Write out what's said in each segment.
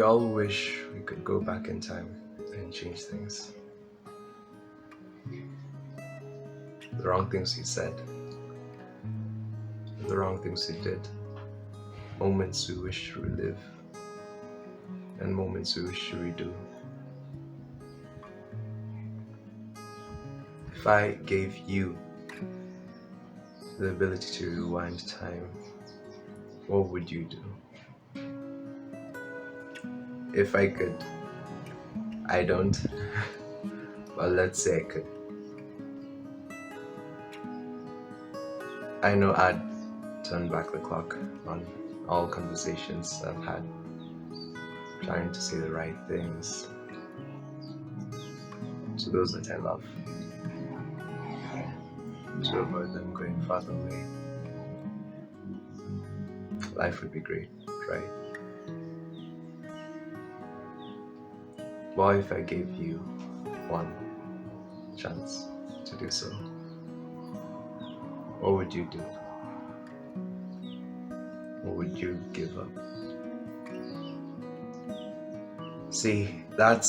We all wish we could go back in time and change things. The wrong things we said, the wrong things we did, moments we wish to relive, and moments we wish to redo. If I gave you the ability to rewind time, what would you do? If I could, I don't, but let's say I could. I know I'd turn back the clock on all conversations I've had, trying to say the right things to those that I love, to avoid them going farther away. Life would be great, right? What if I gave you one chance to do so? What would you do? What would you give up? See, that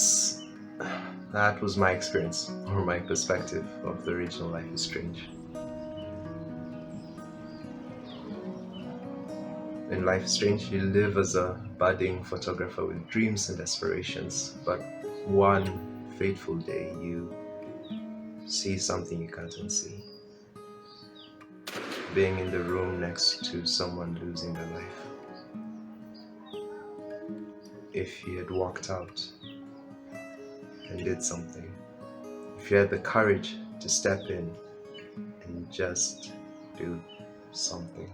was my experience or my perspective of the original Life is Strange. In Life is Strange, you live as a budding photographer with dreams and aspirations, but one fateful day you see something you can't unsee. Being in the room next to someone losing their life. If you had walked out and did something, if you had the courage to step in and just do something.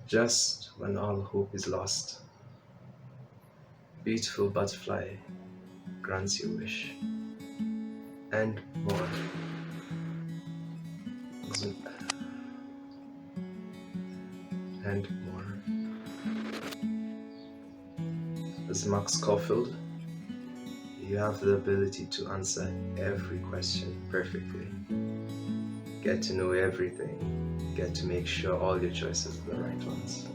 Just when all hope is lost, beautiful butterfly grants your wish, and more. And more. As Max Caulfield, you have the ability to answer every question perfectly. Get to know everything. Get to make sure all your choices are the right ones.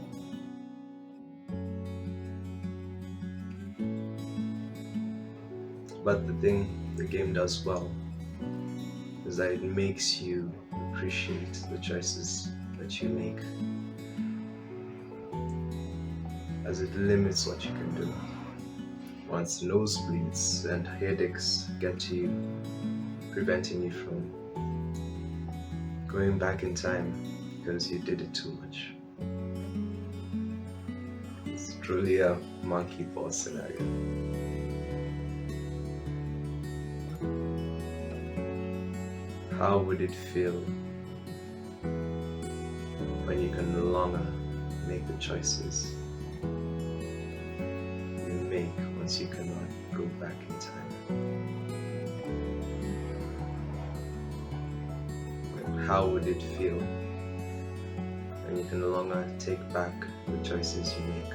But the thing the game does well is that it makes you appreciate the choices that you make, as it limits what you can do. Once nosebleeds and headaches get to you, preventing you from going back in time because you did it too much. It's truly a monkey paw scenario. How would it feel when you can no longer make the choices you make once you cannot go back in time? How would it feel when you can no longer take back the choices you make?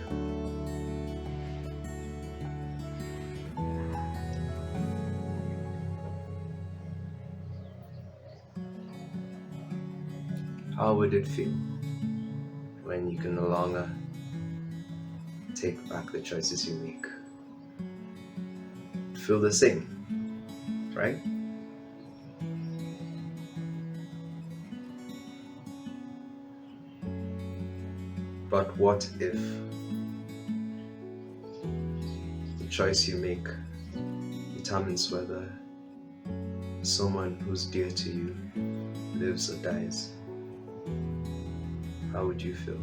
How would it feel when you can no longer take back the choices you make? Feel the same, right? But what if the choice you make determines whether someone who's dear to you lives or dies? How would you feel?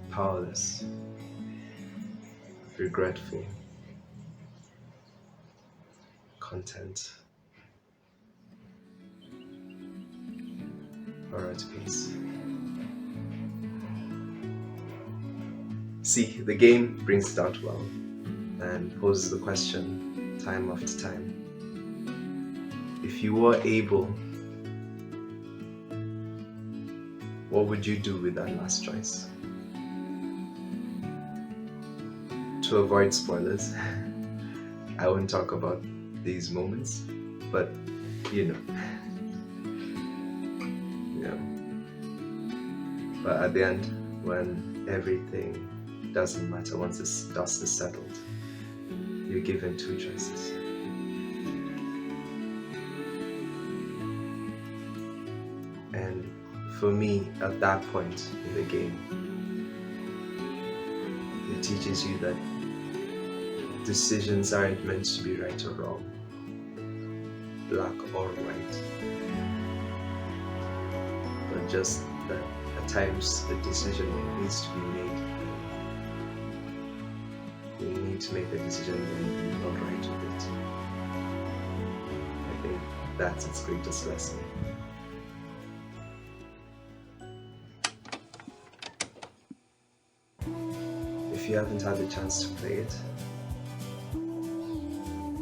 Powerless, regretful, content, or at peace? See, the game brings it out well and poses the question time after time. If you were able, what would you do with that last choice? To avoid spoilers, I won't talk about these moments, but you know. Yeah. But at the end, when everything doesn't matter, once the dust is settled, you're given two choices. And for me, at that point in the game, it teaches you that decisions aren't meant to be right or wrong, black or white, but just that at times the decision needs to be made. You need to make a decision when you're not right with it. I think that's its greatest lesson. If you haven't had the chance to play it,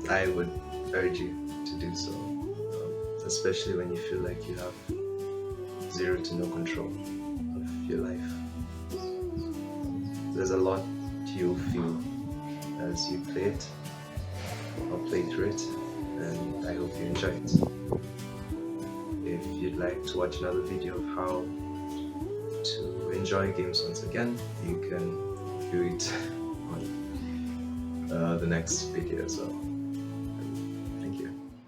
I would urge you to do so, especially when you feel like you have zero to no control of your life. There's a lot you'll feel as you play it or play through it, and I hope you enjoy it. If you'd like to watch another video of how to enjoy games once again, you can do it on the next video as well.